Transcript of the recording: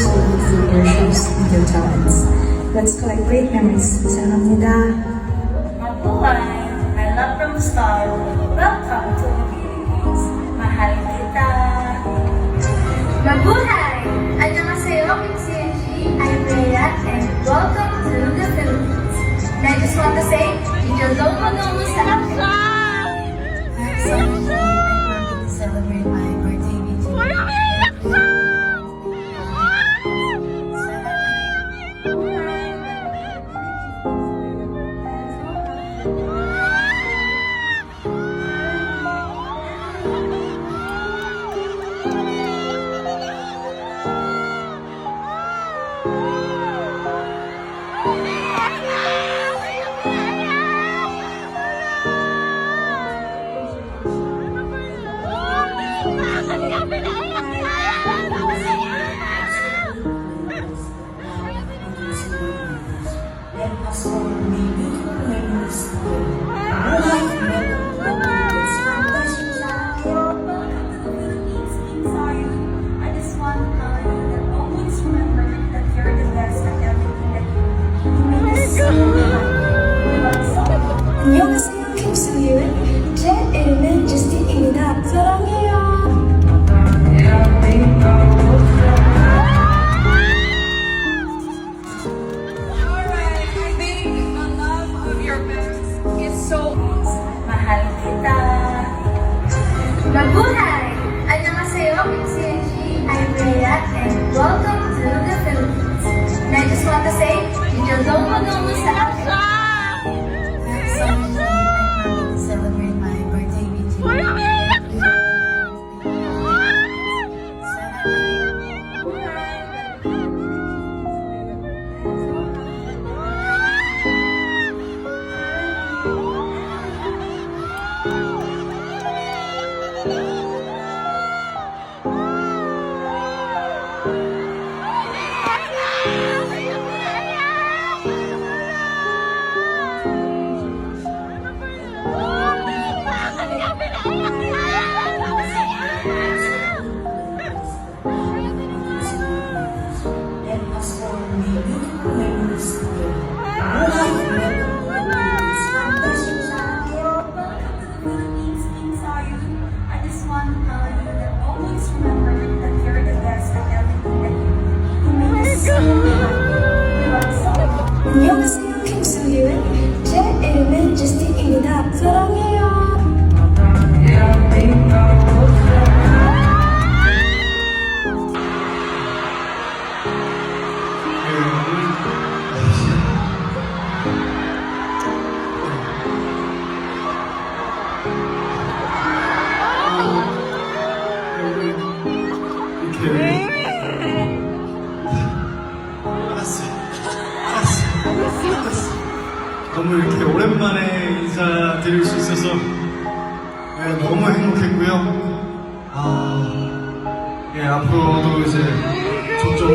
so good through their shows and their talents. Let's collect great memories. 사랑합니다. Mabuhay! I love from the start. Welcome to the Philippines. Mahal kita! Mabuhay! Annyeonghaseyo, Kim CNG. I'm Rhea and welcome to the Philippines. And I just want to say, Dito Nomo Sarap ka! I'm so happy to celebrate my birthday with you. 안녕하세요, 김수윤. 제 이름은 저스틴입니다. 사랑해요. Alright, I think the love of your parents is so Mahal kita! Mabuhay! Annyeonghaseyo, Kim CNG. I'm Rhea and welcome to the Philippines. And I just want to say, Dito Nomo Sarap ka! I'm so happy to celebrate my birthday with you. 안녕하세요, 김수윤. 제 이름은 저스틴입니다. 사랑해요. 이렇게 너무 이렇게 오랜만에 인사드릴 수 있어서 너무 행복했고요. 앞으로도 이제 종종